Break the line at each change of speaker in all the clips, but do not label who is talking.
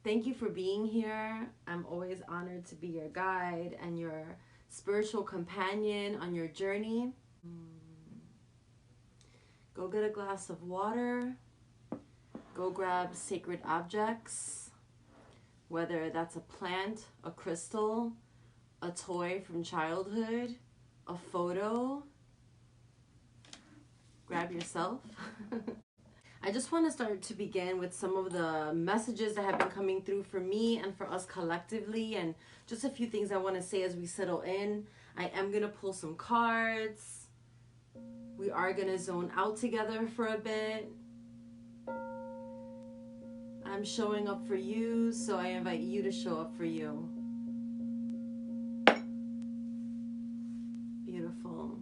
Thank you for being here. I'm always honored to be your guide and your spiritual companion on your journey. Go get a glass of water. Go grab sacred objects, whether that's a plant, a crystal, a toy from childhood, a photo. Grab yourself. I just want to start to begin with some of the messages that have been coming through for me and for us collectively, and just a few things I want to say as we settle in. I am going to pull some cards. We are going to zone out together for a bit. I'm showing up for you, so I invite you to show up for you. Beautiful.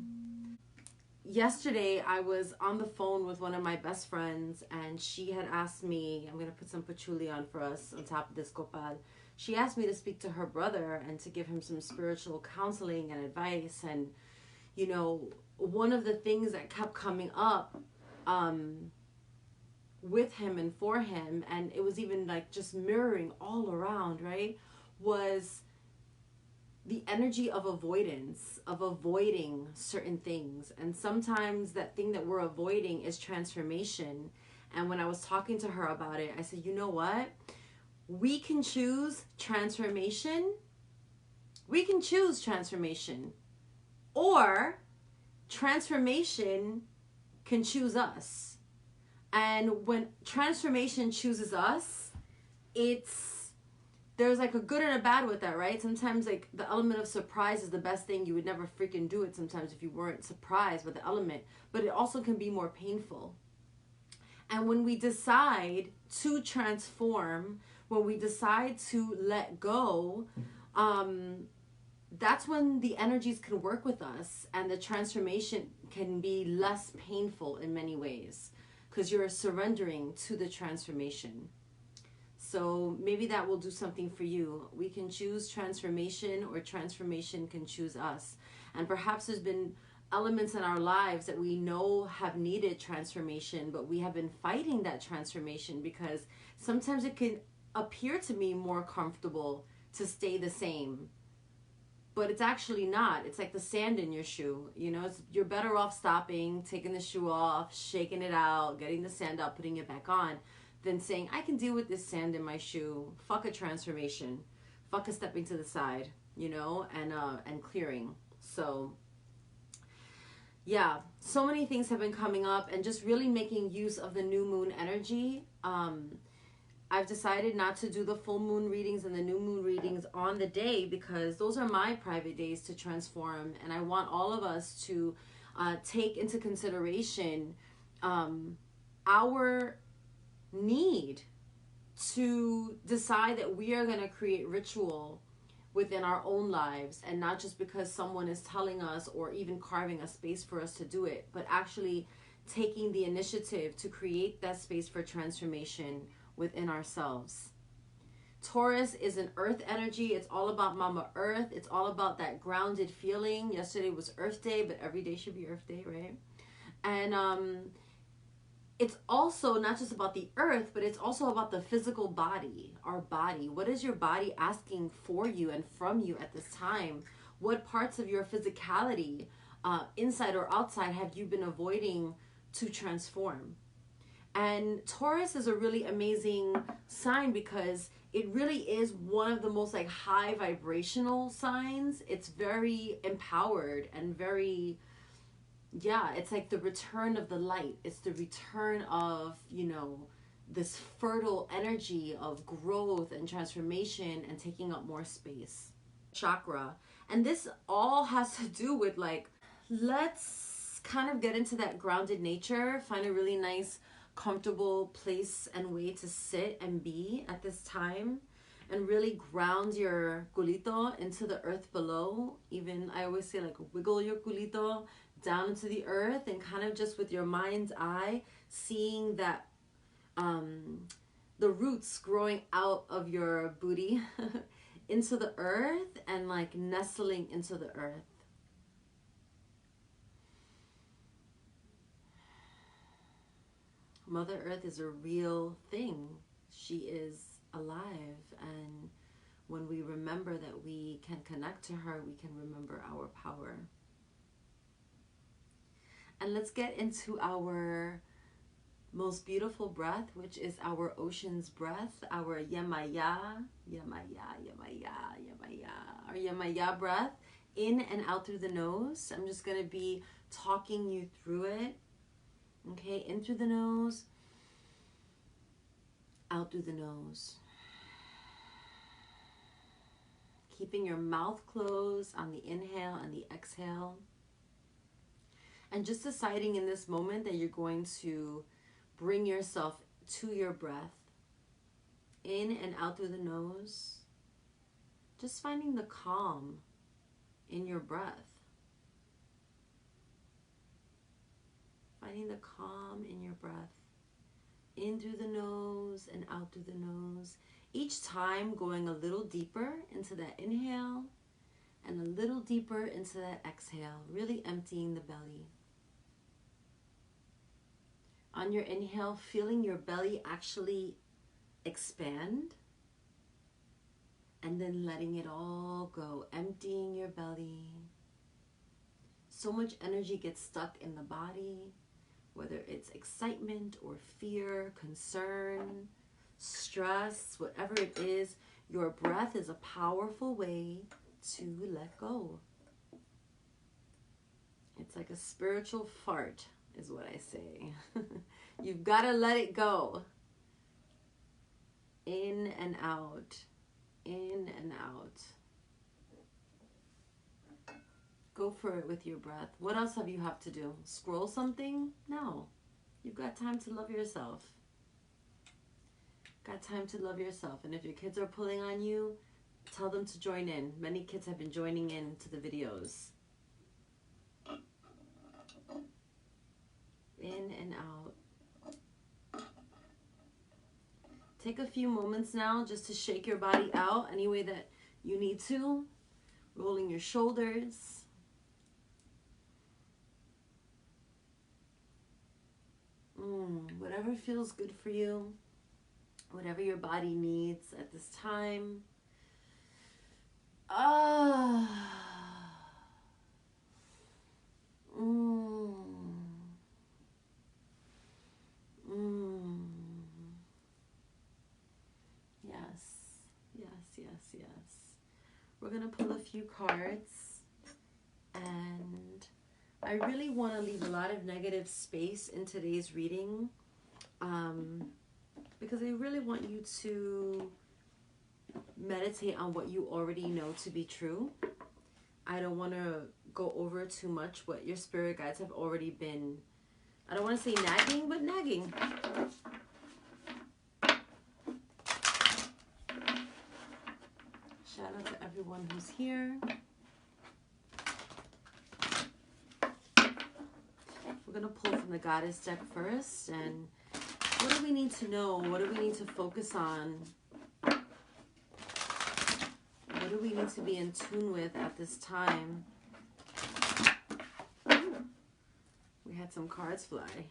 Yesterday, I was on the phone with one of my best friends, and she had asked me, I'm going to put some patchouli on for us on top of this copal. She asked me to speak to her brother and to give him some spiritual counseling and advice. And, you know, one of the things that kept coming up with him and for him, and it was even like just mirroring all around, right, was the energy of avoidance, of avoiding certain things. And sometimes that thing that we're avoiding is transformation. And when I was talking to her about it, I said, you know what? We can choose transformation. We can choose transformation. Or transformation can choose us. And when transformation chooses us, there's like a good and a bad with that, right? Sometimes like the element of surprise is the best thing. You would never freaking do it sometimes if you weren't surprised by the element. But it also can be more painful. And when we decide to transform, when we decide to let go, that's when the energies can work with us, and the transformation can be less painful in many ways because you're surrendering to the transformation. So maybe that will do something for you. We can choose transformation, or transformation can choose us. And perhaps there's been elements in our lives that we know have needed transformation, but we have been fighting that transformation because sometimes it can appear to me more comfortable to stay the same. But it's actually not. It's like the sand in your shoe. You know, you're better off stopping, taking the shoe off, shaking it out, getting the sand out, putting it back on, than saying, I can deal with this sand in my shoe. Fuck a transformation. Fuck a stepping to the side, you know, and clearing. So, yeah, so many things have been coming up, and just really making use of the new moon energy. I've decided not to do the full moon readings and the new moon readings on the day because those are my private days to transform. And I want all of us to take into consideration our need to decide that we are going to create ritual within our own lives, and not just because someone is telling us or even carving a space for us to do it, but actually taking the initiative to create that space for transformation within ourselves. Taurus is an earth energy. It's all about Mama Earth. It's all about that grounded feeling. Yesterday was Earth Day, but every day should be Earth Day, right? And it's also not just about the earth, but it's also about the physical body, our body. What is your body asking for you and from you at this time? What parts of your physicality, inside or outside, have you been avoiding to transform? And Taurus is a really amazing sign because it really is one of the most like high vibrational signs. It's very empowered and very, yeah, it's like the return of the light. It's the return of, you know, this fertile energy of growth and transformation and taking up more space. Chakra. And this all has to do with like, let's kind of get into that grounded nature, find a really nice comfortable place and way to sit and be at this time, and really ground your culito into the earth below. Even I always say like wiggle your culito down into the earth, and kind of just with your mind's eye seeing that the roots growing out of your booty into the earth, and like nestling into the earth. Mother Earth is a real thing. She is alive. When we remember that we can connect to her, we can remember our power. And let's get into our most beautiful breath, which is our ocean's breath, our Yemaya, Yemaya, Yemaya, Yemaya, our Yemaya breath, in and out through the nose. I'm just going to be talking you through it. Okay, in through the nose, out through the nose. Keeping your mouth closed on the inhale and the exhale. And just deciding in this moment that you're going to bring yourself to your breath, in and out through the nose. Just finding the calm in your breath. Finding the calm in your breath. In through the nose and out through the nose. Each time going a little deeper into that inhale and a little deeper into that exhale, really emptying the belly. On your inhale, feeling your belly actually expand, and then letting it all go, emptying your belly. So much energy gets stuck in the body, whether it's excitement or fear, concern, stress, whatever it is. Your breath is a powerful way to let go. It's like a spiritual fart, is what I say. You've got to let it go. In and out. In and out. Go for it with your breath. What else have you to do? Scroll something? No. You've got time to love yourself. Got time to love yourself. And if your kids are pulling on you, tell them to join in. Many kids have been joining in to the videos. In and out. Take a few moments now just to shake your body out any way that you need to. Rolling your shoulders. Whatever feels good for you. Whatever your body needs at this time. Yes. We're going to pull a few cards, and I really want to leave a lot of negative space in today's reading, because I really want you to meditate on what you already know to be true. I don't want to go over too much what your spirit guides have already been, I don't want to say nagging, but nagging. Shout out to everyone who's here. We're going to pull from the Goddess deck first. And what do we need to know? What do we need to focus on? What do we need to be in tune with at this time? We had some cards fly.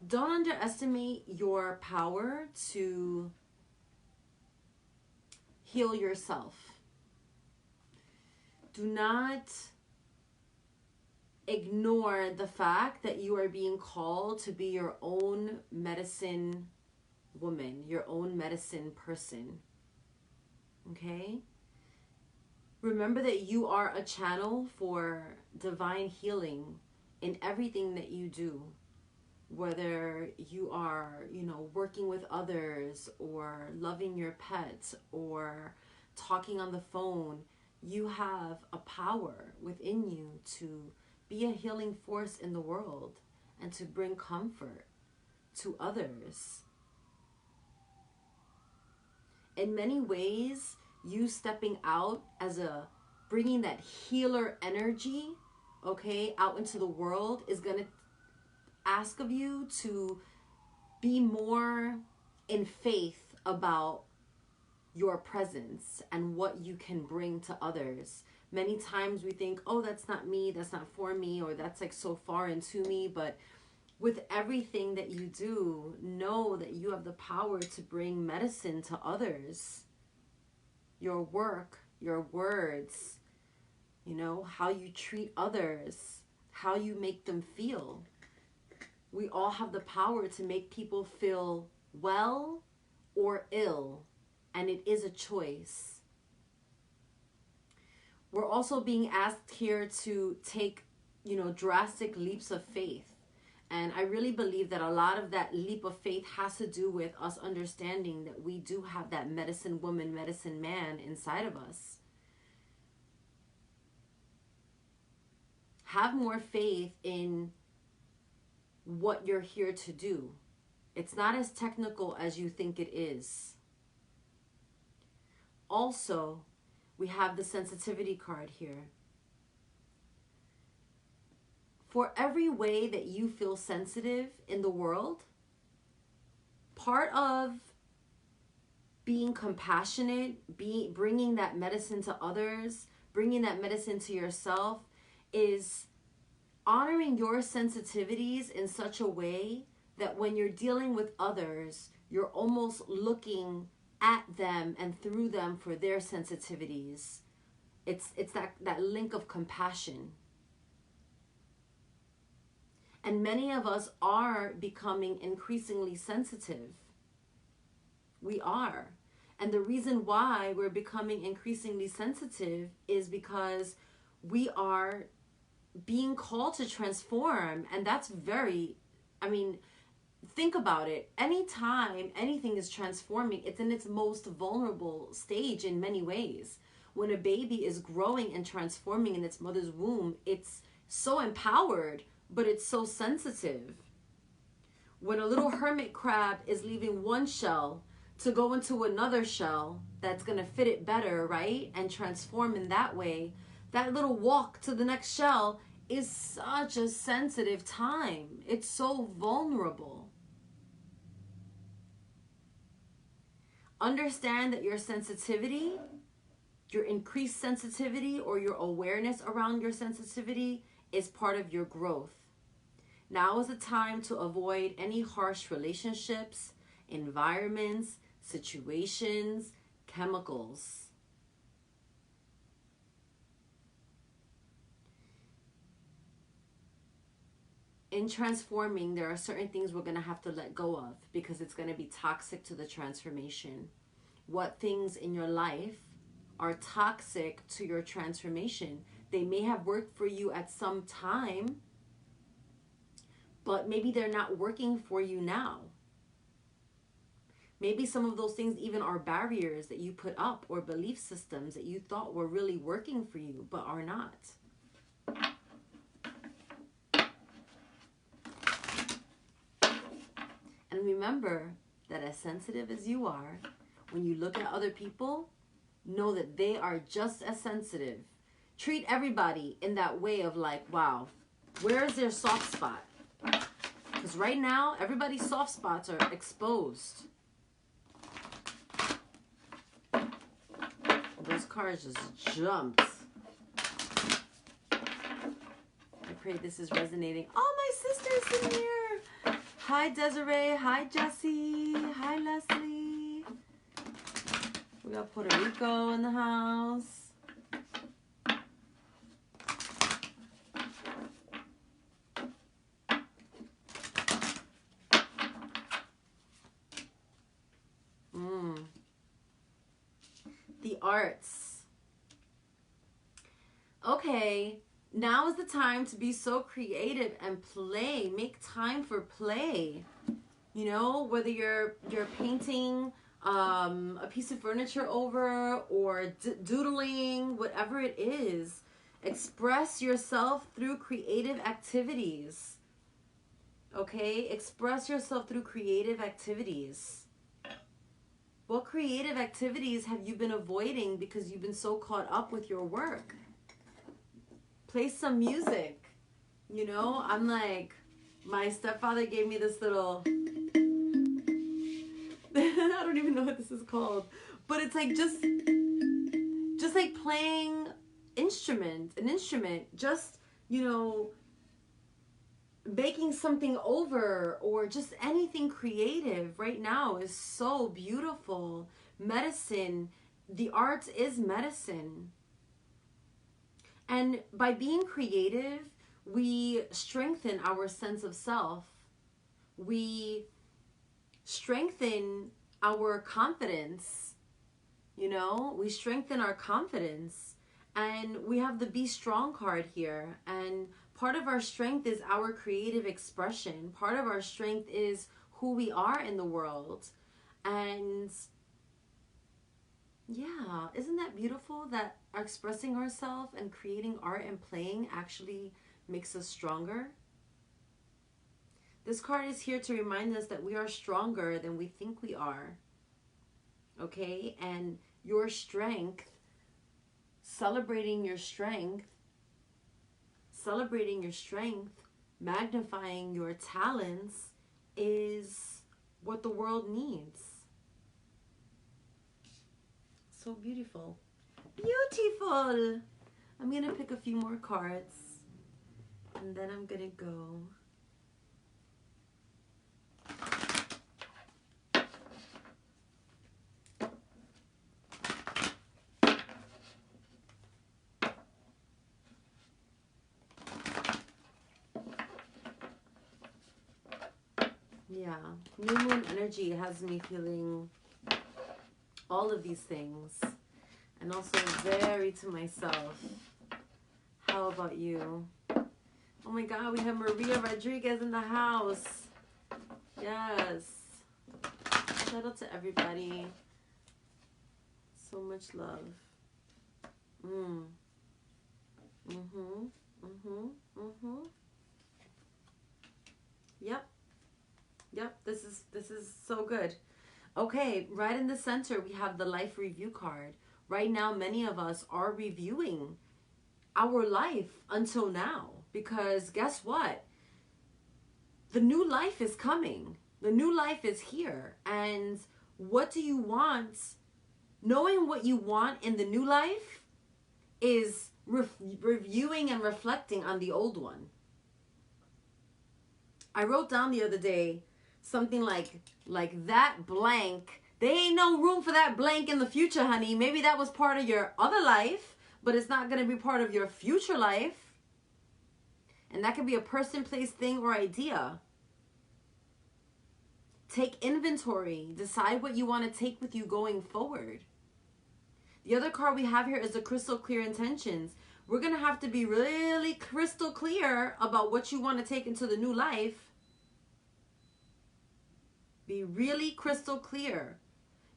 Don't underestimate your power to heal yourself. Do not ignore the fact that you are being called to be your own medicine woman, your own medicine person. Okay? Remember that you are a channel for divine healing in everything that you do. Whether you are, working with others or loving your pets or talking on the phone, you have a power within you to be a healing force in the world and to bring comfort to others. In many ways, you stepping out as bringing that healer energy, out into the world is going to ask of you to be more in faith about your presence and what you can bring to others. Many times we think, oh, that's not me, that's not for me, or that's like so far into me. But with everything that you do, know that you have the power to bring medicine to others. Your work, your words, you know, how you treat others, how you make them feel. We all have the power to make people feel well or ill, and it is a choice. We're also being asked here to take, you know, drastic leaps of faith. And I really believe that a lot of that leap of faith has to do with us understanding that we do have that medicine woman, medicine man inside of us. Have more faith in what you're here to do. It's not as technical as you think it is. Also, we have the sensitivity card here. For every way that you feel sensitive in the world, part of being compassionate, bringing that medicine to others, bringing that medicine to yourself, is honoring your sensitivities in such a way that when you're dealing with others, you're almost looking at them and through them for their sensitivities. It's that link of compassion. And many of us are becoming increasingly sensitive. We are. And the reason why we're becoming increasingly sensitive is because we are being called to transform. And that's very, I mean, think about it. Anytime anything is transforming, it's in its most vulnerable stage in many ways. When a baby is growing and transforming in its mother's womb, it's so empowered, but it's so sensitive. When a little hermit crab is leaving one shell to go into another shell that's going to fit it better, right? And transform in that way, that little walk to the next shell is such a sensitive time. It's so vulnerable. Understand that your sensitivity, your increased sensitivity, or your awareness around your sensitivity is part of your growth. Now is the time to avoid any harsh relationships, environments, situations, chemicals. In transforming, there are certain things we're going to have to let go of because it's going to be toxic to the transformation. What things in your life are toxic to your transformation? They may have worked for you at some time, but maybe they're not working for you now. Maybe some of those things even are barriers that you put up or belief systems that you thought were really working for you, but are not. And remember that as sensitive as you are, when you look at other people, know that they are just as sensitive. Treat everybody in that way of like, wow, where is their soft spot? Because right now, everybody's soft spots are exposed. Those cars just jumped. I pray this is resonating. Oh, my sister's in here. Hi, Desiree. Hi, Jessie. Hi, Leslie. We got Puerto Rico in the house. The arts. Okay, now is the time to be so creative and play. Make time for play. You know, whether you're painting a piece of furniture over or doodling, whatever it is, express yourself through creative activities. Okay, express yourself through creative activities. What creative activities have you been avoiding because you've been so caught up with your work? Play some music. You know, I'm like, my stepfather gave me this little, I don't even know what this is called, but it's like just like playing an instrument, just, you know, making something over, or just anything creative right now is so beautiful. Medicine, the arts is medicine. And by being creative, we strengthen our sense of self. We strengthen our confidence. You know, we strengthen our confidence. And we have the Be Strong card here. And part of our strength is our creative expression. Part of our strength is who we are in the world. And yeah, isn't that beautiful that expressing ourselves and creating art and playing actually makes us stronger? This card is here to remind us that we are stronger than we think we are. Okay? And your strength, celebrating your strength, magnifying your talents is what the world needs. So beautiful. Beautiful. I'm going to pick a few more cards and then I'm going to go. Yeah, new moon energy has me feeling all of these things, and also very to myself. How about you? Oh my God, we have Maria Rodriguez in the house. Yes. Shout out to everybody. So much love. Yep, this is so good. Okay, right in the center we have the life review card. Right now many of us are reviewing our life until now, because guess what? The new life is coming. The new life is here. And what do you want? Knowing what you want in the new life is reviewing and reflecting on the old one. I wrote down the other day something like that blank. There ain't no room for that blank in the future, honey. Maybe that was part of your other life, but it's not going to be part of your future life. And that could be a person, place, thing, or idea. Take inventory. Decide what you want to take with you going forward. The other card we have here is the crystal clear intentions. We're going to have to be really crystal clear about what you want to take into the new life. Be really crystal clear.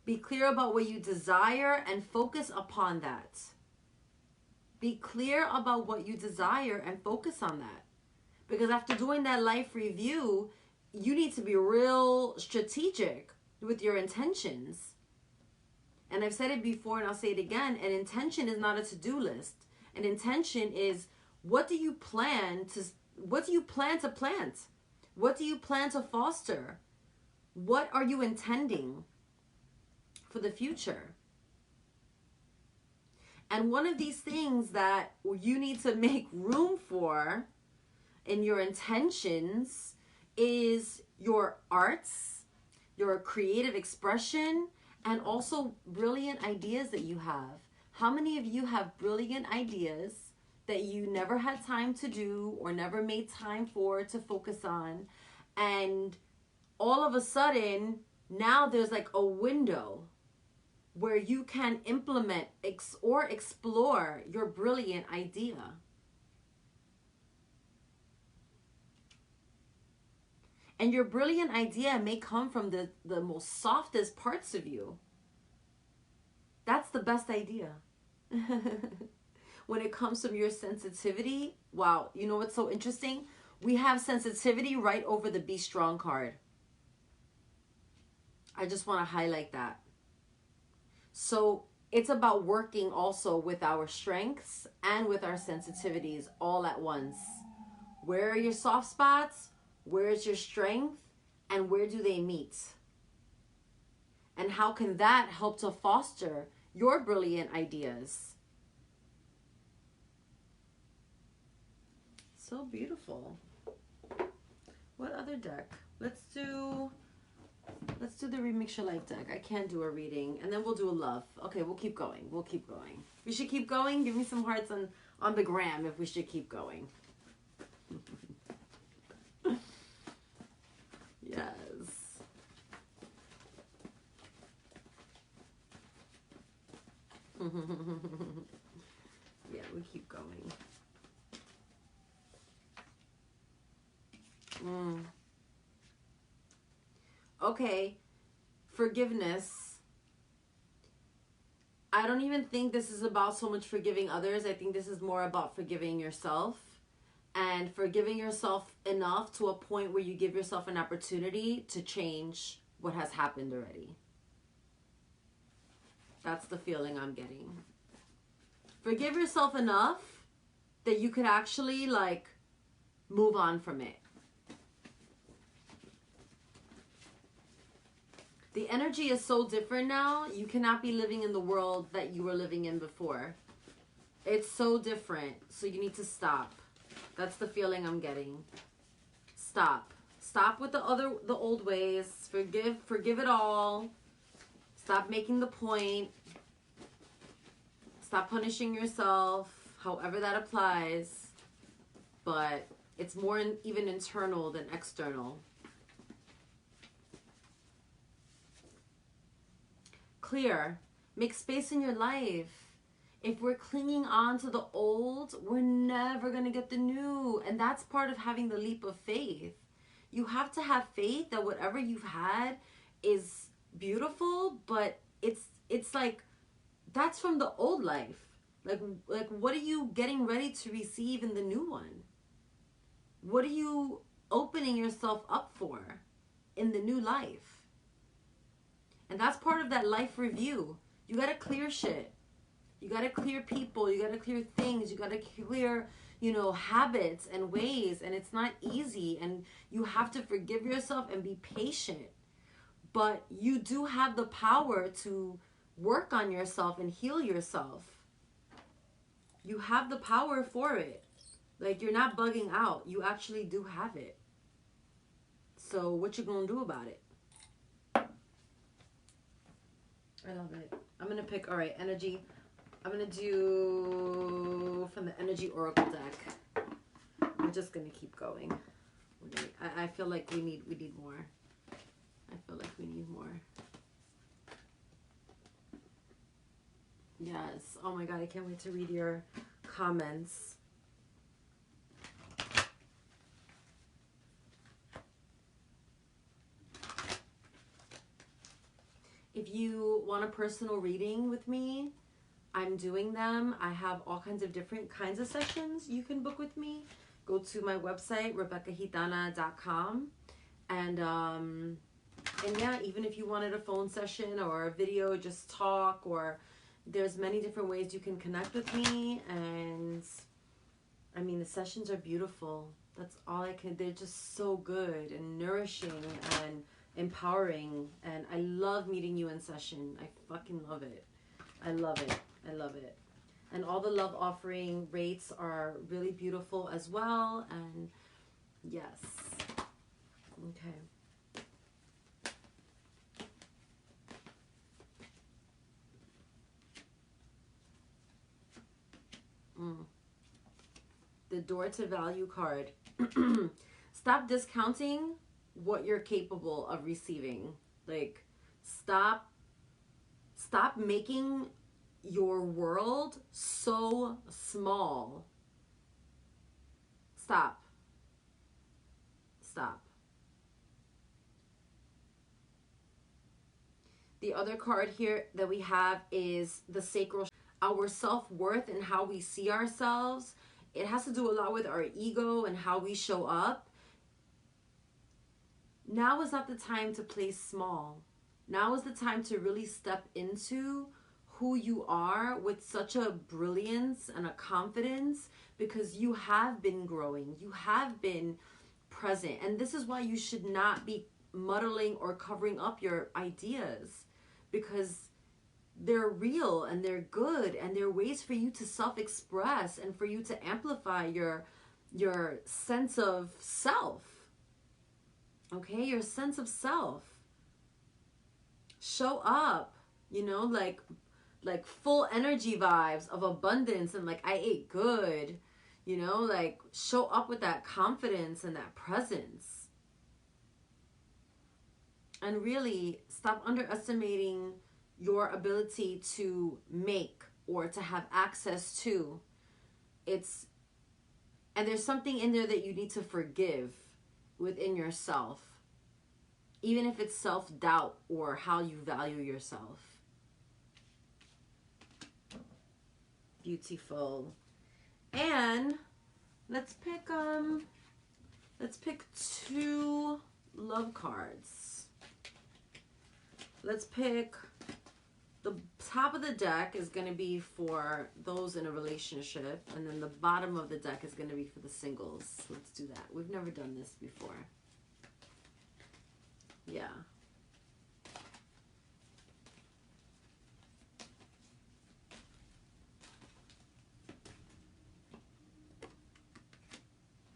Be clear about what you desire and focus upon that. Be clear about what you desire and focus on that. Because after doing that life review, you need to be real strategic with your intentions. And I've said it before and I'll say it again, an intention is not a to-do list. An intention is, what do you plan to plant? What do you plan to foster? What are you intending for the future? And one of these things that you need to make room for in your intentions is your arts, your creative expression, and also brilliant ideas that you have. How many of you have brilliant ideas that you never had time to do or never made time for to focus on, and all of a sudden now there's like a window where you can implement or explore your brilliant idea? And your brilliant idea may come from the most softest parts of you. That's the best idea. When it comes from your sensitivity, wow, you know what's so interesting? We have sensitivity right over the Be Strong card. I just want to highlight that. So it's about working also with our strengths and with our sensitivities all at once. Where are your soft spots? Where is your strength? And where do they meet? And how can that help to foster your brilliant ideas? So beautiful. What other deck? Let's do the Remix Your Life deck. I can't do a reading. And then we'll do a love. Okay, we'll keep going. We'll keep going. We should keep going. Give me some hearts on the gram if we should keep going. Yes. Yeah, we keep going. Okay, forgiveness. I don't even think this is about so much forgiving others. I think this is more about forgiving yourself and forgiving yourself enough to a point where you give yourself an opportunity to change what has happened already. That's the feeling I'm getting. Forgive yourself enough that you could actually like move on from it. The energy is so different now. You cannot be living in the world that you were living in before. It's so different. So you need to stop. That's the feeling I'm getting. Stop. Stop with the old ways. Forgive it all. Stop making the point. Stop punishing yourself, however that applies. But it's more even internal than external. Clear. Make space in your life. If we're clinging on to the old, we're never going to get the new. And that's part of having the leap of faith. You have to have faith that whatever you've had is beautiful, but it's like that's from the old life. Like what are you getting ready to receive in the new one? What are you opening yourself up for in the new life? And that's part of that life review. You got to clear shit. You got to clear people. You got to clear things. You got to clear, habits and ways. And it's not easy. And you have to forgive yourself and be patient. But you do have the power to work on yourself and heal yourself. You have the power for it. Like, you're not bugging out. You actually do have it. So what you gonna do about it? I love it. I'm going to pick, all right, energy. I'm going to do from the Energy Oracle deck. We're just going to keep going. I feel like we need more. I feel like we need more. Yes. Oh my God, I can't wait to read your comments. If you want a personal reading with me, I'm doing them. I have all kinds of different kinds of sessions you can book with me. Go to my website, RebeccaGitana.com. And yeah, even if you wanted a phone session or a video, just talk, or there's many different ways you can connect with me. And I mean, the sessions are beautiful. That's all I can, they're just so good and nourishing and empowering, and I love meeting you in session. I fucking love it. I love it. I love it. And all the love offering rates are really beautiful as well. And yes. Okay. The Door to Value card. Stop discounting what you're capable of receiving. Like, stop making your world so small. Stop. The other card here that we have is the Sacral. Our self-worth and how we see ourselves. It has to do a lot with our ego and how we show up. Now is not the time to play small. Now is the time to really step into who you are with such a brilliance and a confidence, because you have been growing. You have been present. And this is why you should not be muddling or covering up your ideas, because they're real and they're good, and they're ways for you to self-express and for you to amplify your your sense of self. Okay, your sense of self. Show up, you know, like full energy vibes of abundance and like I ate good, you know, like show up with that confidence and that presence. And really stop underestimating your ability to make or to have access to. And there's something in there that you need to forgive within yourself, even if it's self-doubt or how you value yourself. Beautiful. And let's pick 2 love cards. Let's pick, the top of the deck is going to be for those in a relationship, and then the bottom of the deck is going to be for the singles. Let's do that. We've never done this before. Yeah.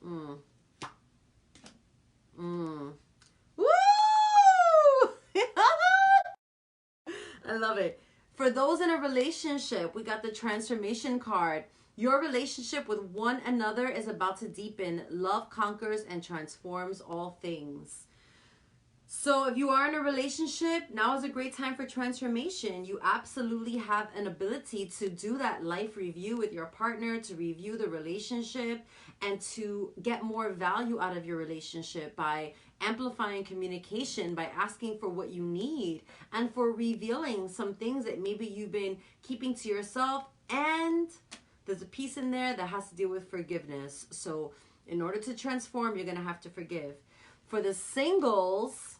Woo! I love it. For those in a relationship, we got the transformation card. Your relationship with one another is about to deepen. Love conquers and transforms all things. So if you are in a relationship, now is a great time for transformation. You absolutely have an ability to do that life review with your partner, to review the relationship, and to get more value out of your relationship by amplifying communication, by asking for what you need, and for revealing some things that maybe you've been keeping to yourself. And there's a piece in there that has to deal with forgiveness. So in order to transform, you're going to have to forgive. For the singles,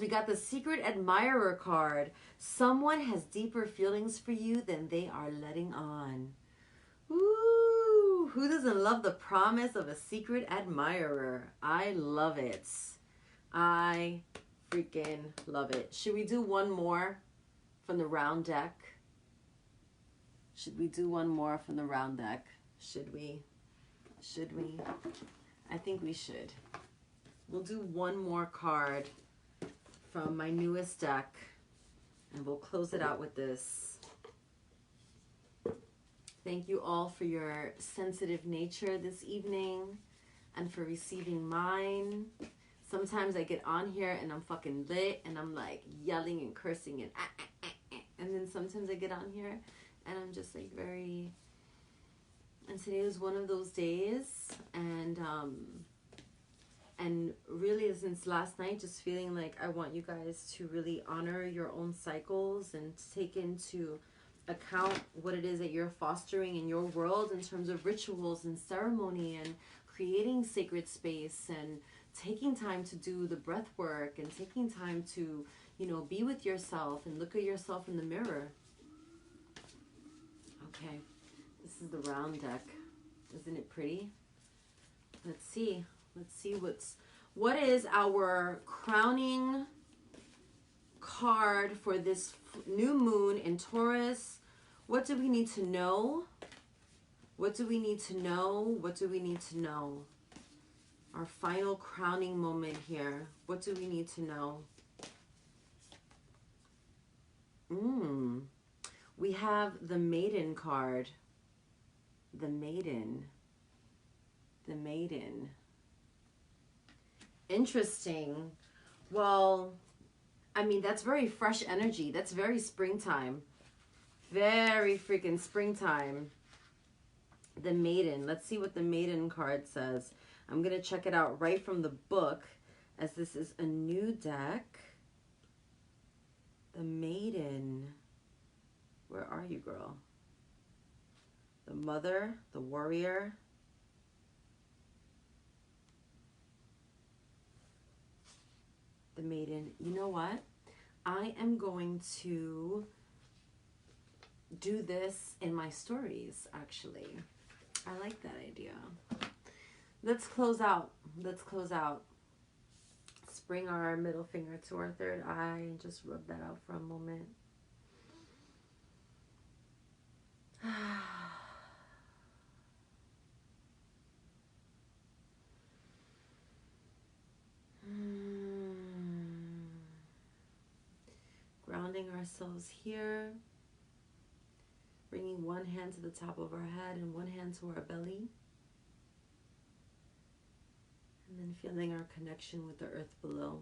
we got the Secret Admirer card. Someone has deeper feelings for you than they are letting on. Ooh, who doesn't love the promise of a secret admirer? I love it. I freaking love it. Should we do one more from the round deck? Should we do one more from the round deck? Should we? Should we? I think we should. We'll do one more card from my newest deck, and we'll close it out with this. Thank you all for your sensitive nature this evening and for receiving mine. Sometimes I get on here and I'm fucking lit and I'm like yelling and cursing and then sometimes I get on here and I'm just like very, and today was one of those days, and really since last night, just feeling like I want you guys to really honor your own cycles and take into account what it is that you're fostering in your world in terms of rituals and ceremony and creating sacred space and taking time to do the breath work and taking time to, you know, be with yourself and look at yourself in the mirror. Okay, this is the round deck. Isn't it pretty? Let's see. Let's see what is our crowning card for this new moon in Taurus. What do we need to know? What do we need to know? What do we need to know? Our final crowning moment here. What do we need to know? We have the Maiden card. The Maiden. The Maiden. Interesting. Well, I mean, that's very fresh energy. That's very springtime. Very freaking springtime. The Maiden. Let's see what the Maiden card says. I'm going to check it out right from the book, as this is a new deck. The Maiden. Where are you, girl? The Mother, the Warrior. The Maiden. You know what? I am going to do this in my stories, actually. I like that idea. Let's close out. Let's close out. Let's bring our middle finger to our third eye and just rub that out for a moment. ourselves here. Bringing one hand to the top of our head and one hand to our belly. And then feeling our connection with the earth below.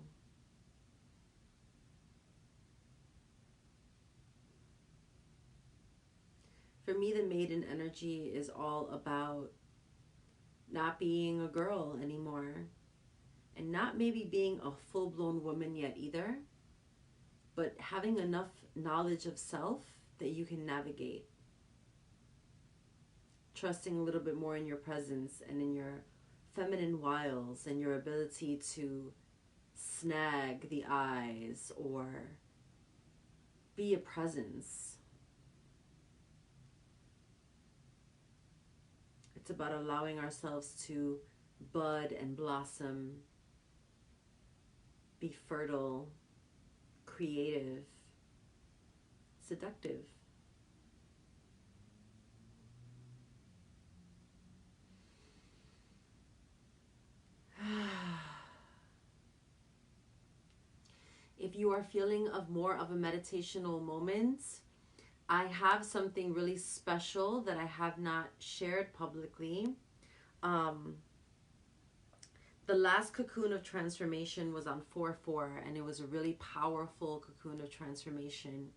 For me, the maiden energy is all about not being a girl anymore. And not maybe being a full-blown woman yet either. But having enough knowledge of self that you can navigate. Trusting a little bit more in your presence and in your feminine wiles and your ability to snag the eyes or be a presence. It's about allowing ourselves to bud and blossom, be fertile, creative, seductive. If you are feeling of more of a meditational moment, I have something really special that I have not shared publicly. The last cocoon of transformation was on 4/4, and it was a really powerful cocoon of transformation.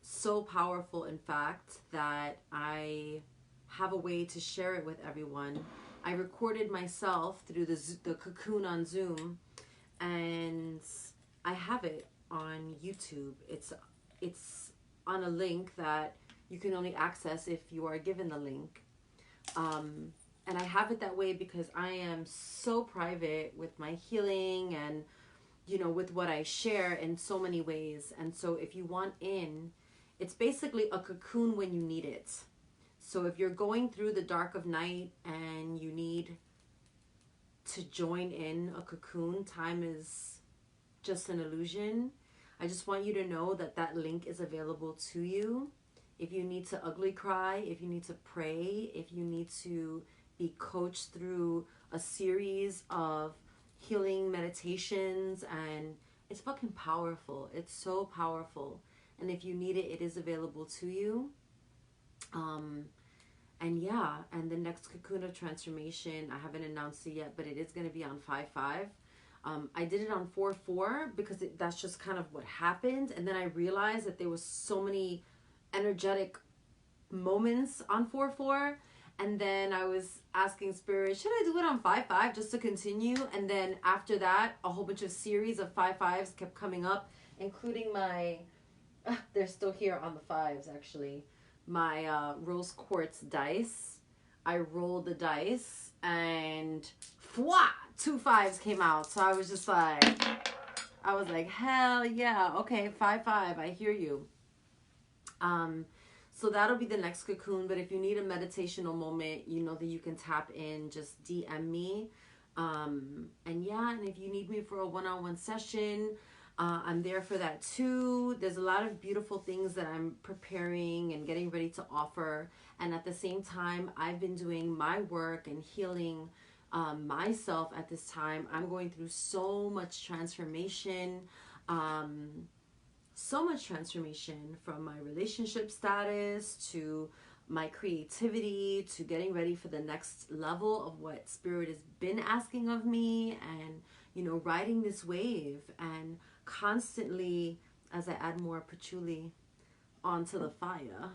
So powerful, in fact, that I have a way to share it with everyone. I recorded myself through the cocoon on Zoom, and I have it on YouTube. It's on a link that you can only access if you are given the link. And I have it that way because I am so private with my healing and, you know, with what I share in so many ways. And so if you want in, it's basically a cocoon when you need it. So if you're going through the dark of night and you need to join in a cocoon, time is just an illusion. I just want you to know that that link is available to you. If you need to ugly cry, if you need to pray, if you need to be coached through a series of healing meditations, and it's fucking powerful. It's so powerful. And if you need it, it is available to you. And yeah, and the next cocoon of transformation, I haven't announced it yet, but it is going to be on 5/5. I did it on 4/4 because that's just kind of what happened. And then I realized that there was so many energetic moments on 4/4. And then I was asking Spirit, should I do it on 5/5 just to continue? And then after that, a whole bunch of series of 5/5s kept coming up, including my, they're still here on the 5s actually, my rose quartz dice. I rolled the dice and 2 5s came out. So I was just like, hell yeah, okay, 5/5, I hear you. So that'll be the next cocoon. But if you need a meditational moment, you know that you can tap in, just DM me. And yeah, and if you need me for a one-on-one session, I'm there for that too. There's a lot of beautiful things that I'm preparing and getting ready to offer. And at the same time, I've been doing my work and healing myself at this time. I'm going through so much transformation. So much transformation, from my relationship status to my creativity to getting ready for the next level of what Spirit has been asking of me, and, you know, riding this wave, and constantly, as I add more patchouli onto the fire,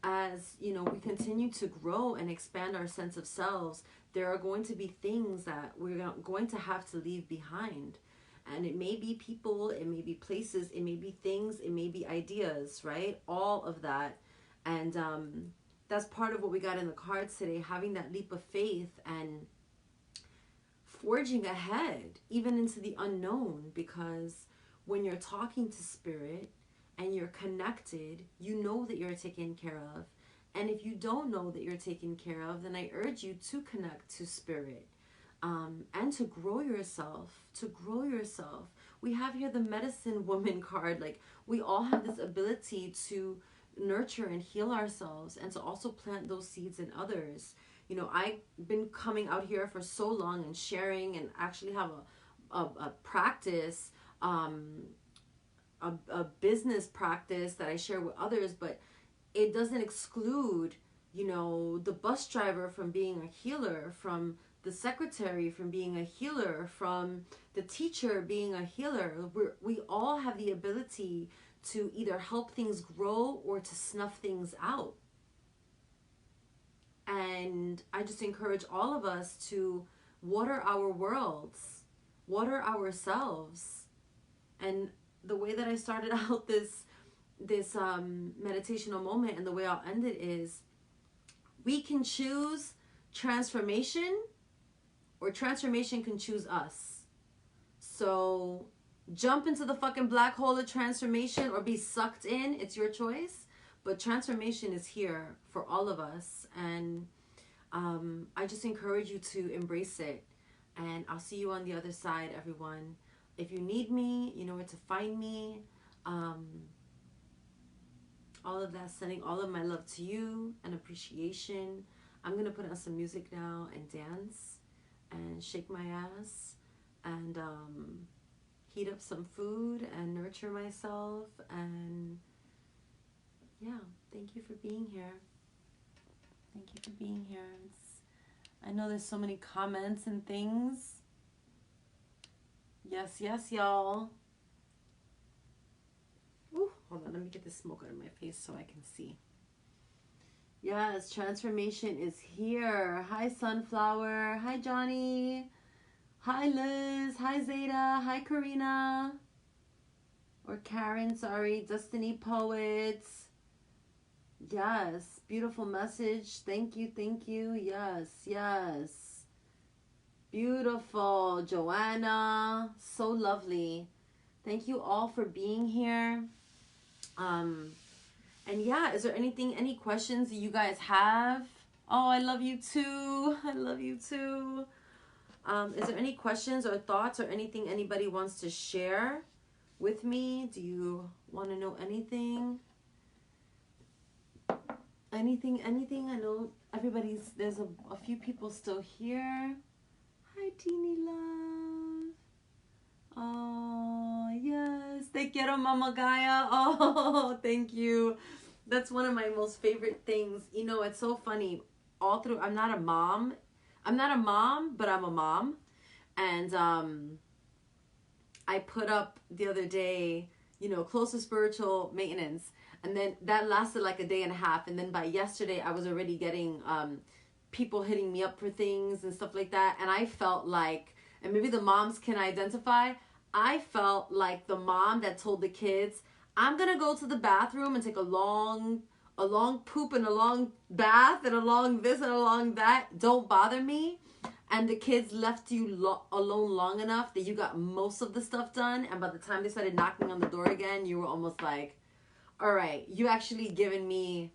as, you know, we continue to grow and expand our sense of selves, there are going to be things that we're going to have to leave behind. And it may be people, it may be places, it may be things, it may be ideas, right? All of that. And that's part of what we got in the cards today, having that leap of faith and forging ahead, even into the unknown. Because when you're talking to Spirit and you're connected, you know that you're taken care of. And if you don't know that you're taken care of, then I urge you to connect to Spirit. And to grow yourself, We have here the medicine woman card. Like, we all have this ability to nurture and heal ourselves, and to also plant those seeds in others. You know, I've been coming out here for so long and sharing, and actually have a practice, a business practice that I share with others, but it doesn't exclude, you know, the bus driver from being a healer, from the secretary from being a healer, from the teacher being a healer. We all have the ability to either help things grow or to snuff things out. And I just encourage all of us to water our worlds, water ourselves. And the way that I started out this meditational moment, and the way I'll end it, is we can choose transformation, or transformation can choose us. So jump into the fucking black hole of transformation or be sucked in. It's your choice. But transformation is here for all of us. And I just encourage you to embrace it. And I'll see you on the other side, everyone. If you need me, you know where to find me. All of that, sending all of my love to you and appreciation. I'm going to put on some music now and dance and shake my ass and heat up some food and nurture myself. And yeah, thank you for being here. Thank you for being here. I know there's so many comments and things. Yes, yes, y'all. Ooh, hold on, let me get this smoke out of my face so I can see. Yes, transformation is here. Hi, Sunflower. Hi, Johnny. Hi, Liz. Hi, Zeta. Hi, Karina. Or Karen, sorry. Destiny Poets. Yes, beautiful message. Thank you, thank you. Yes, yes. Beautiful. Joanna. So lovely. Thank you all for being here. And yeah, is there any questions that you guys have? Oh, I love you too. I love you too. Is there any questions or thoughts or anything anybody wants to share with me? Do you want to know anything? Anything? I know there's a few people still here. Hi, Teeny Love. Oh, yes. Te quiero, Mama Gaia. Oh, thank you. That's one of my most favorite things. You know, it's so funny. All through, I'm not a mom, but I'm a mom. And I put up the other day, you know, close to spiritual maintenance. And then that lasted like a day and a half. And then by yesterday, I was already getting people hitting me up for things and stuff like that. And I felt like, and maybe the moms can identify, I felt like the mom that told the kids, I'm going to go to the bathroom and take a long poop and a long bath and a long this and a long that. Don't bother me. And the kids left you alone long enough that you got most of the stuff done. And by the time they started knocking on the door again, you were almost like, all right, you actually given me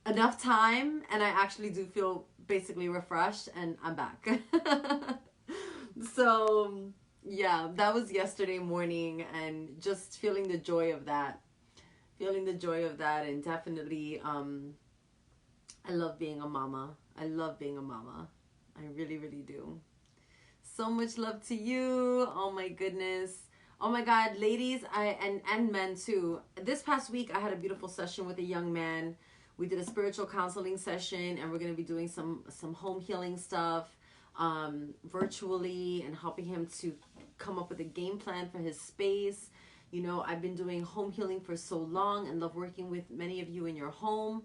enough time. And I actually do feel basically refreshed and I'm back. So yeah, that was yesterday morning, and just feeling the joy of that. And definitely, I love being a mama. I really, really do. So much love to you. Oh my goodness. Oh my God, ladies, and men too. This past week, I had a beautiful session with a young man. We did a spiritual counseling session, and we're going to be doing some home healing stuff virtually, and helping him to come up with a game plan for his space. You know, I've been doing home healing for so long and love working with many of you in your home.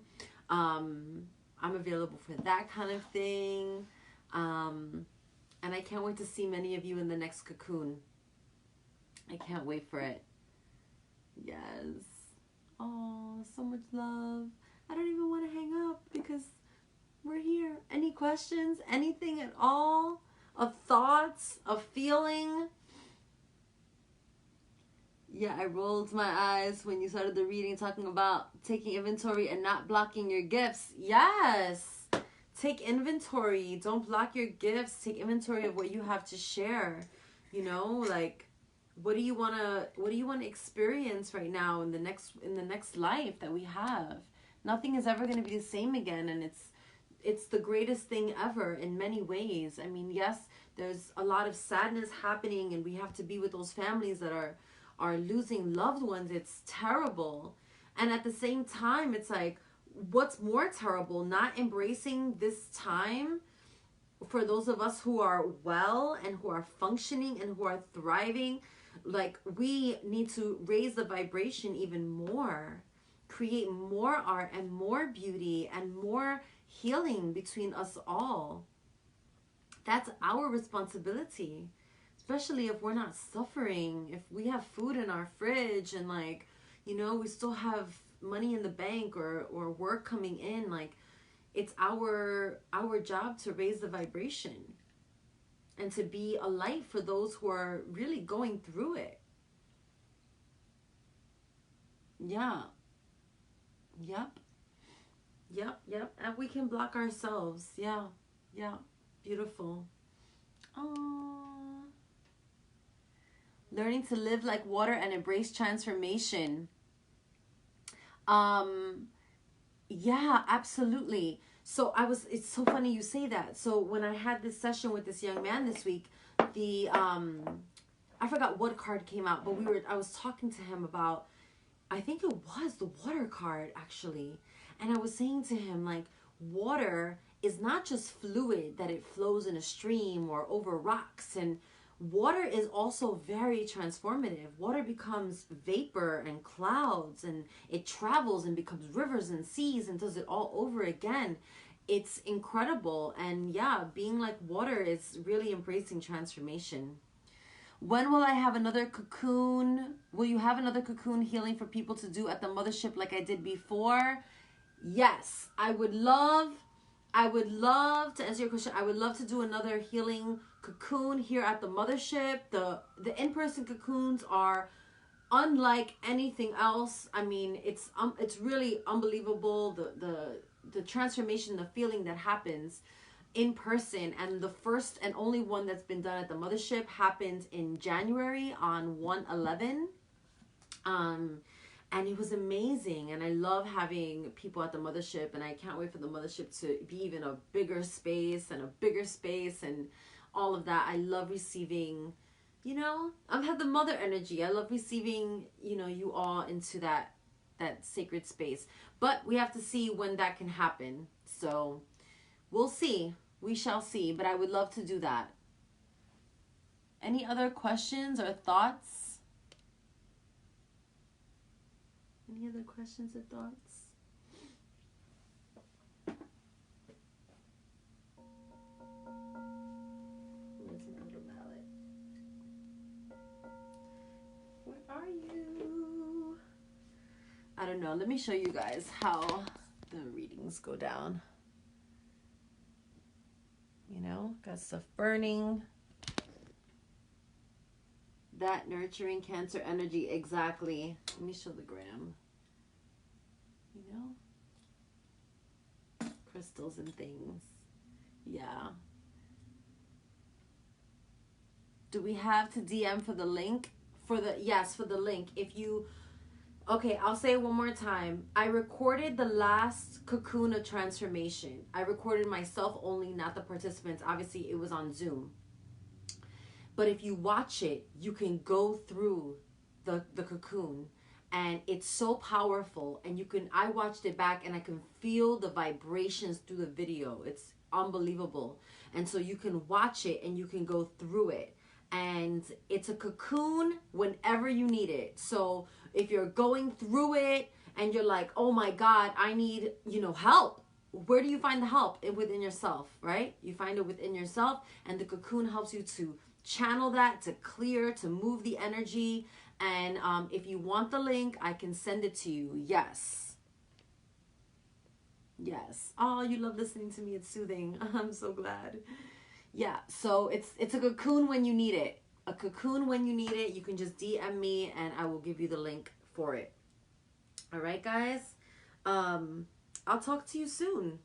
I'm available for that kind of thing. And I can't wait to see many of you in the next cocoon. I can't wait for it. Yes. Oh, so much love. I don't even want to hang up because we're here. Any questions? Anything at all? Of thoughts? Of feeling? Yeah, I rolled my eyes when you started the reading talking about taking inventory and not blocking your gifts. Yes. Take inventory. Don't block your gifts. Take inventory of what you have to share. You know, like, what do you want to experience right now in the next life that we have? Nothing is ever going to be the same again, and it's the greatest thing ever in many ways. I mean, yes, there's a lot of sadness happening, and we have to be with those families that are losing loved ones. It's terrible. And at the same time, it's like, what's more terrible, not embracing this time for those of us who are well and who are functioning and who are thriving. Like, we need to raise the vibration even more, create more art and more beauty and more healing between us all. That's our responsibility, especially if we're not suffering, if we have food in our fridge and, like, you know, we still have money in the bank or work coming in. Like, it's our job to raise the vibration and to be a light for those who are really going through it. Yeah. Yep. And we can block ourselves. Yeah. Beautiful. Aww. Learning to live like water and embrace transformation. Yeah, absolutely. So it's so funny you say that. So when I had this session with this young man this week, I forgot what card came out, but I was talking to him about, I think it was the water card, actually. And I was saying to him, like, water is not just fluid that it flows in a stream or over rocks. And water is also very transformative. Water becomes vapor and clouds, and it travels and becomes rivers and seas and does it all over again. It's incredible. And yeah, being like water is really embracing transformation. When will I have another cocoon? Will you have another cocoon healing for people to do at the mothership like I did before? Yes, I would love to answer your question. I would love to do another healing cocoon here at the mothership. The in-person cocoons are unlike anything else. I mean, it's really unbelievable, the transformation, the feeling that happens in person. And the first and only one that's been done at the mothership happened in January on 1/11. And it was amazing. And I love having people at the mothership, and I can't wait for the mothership to be even a bigger space and all of that. I love receiving, you know, I've had the mother energy. I love receiving, you know, you all into that sacred space. But we have to see when that can happen. So we'll see. We shall see. But I would love to do that. Any other questions or thoughts? Any other questions or thoughts? Where's my little mallet? Where are you? I don't know. Let me show you guys how the readings go down. You know, got stuff burning. That nurturing Cancer energy, exactly. Let me show the gram. You know? Crystals and things. Yeah. Do we have to DM for the link? Yes, for the link. If you... Okay, I'll say it one more time. I recorded the last cocoon of transformation. I recorded myself only, not the participants. Obviously, it was on Zoom. But if you watch it, you can go through the cocoon, and it's so powerful. And I watched it back, and I can feel the vibrations through the video. It's unbelievable. And so you can watch it and you can go through it. And it's a cocoon whenever you need it. So if you're going through it and you're like, oh my God, I need, help. Where do you find the help? Within yourself, right? You find it within yourself, and the cocoon helps you to channel that, to clear, to move the energy. And if you want the link, I can send it to you. Yes. Oh, you love listening to me. It's soothing. I'm so glad. Yeah, so it's a cocoon when you need it. A cocoon when you need it. You can just DM me and I will give you the link for it. All right, guys. I'll talk to you soon.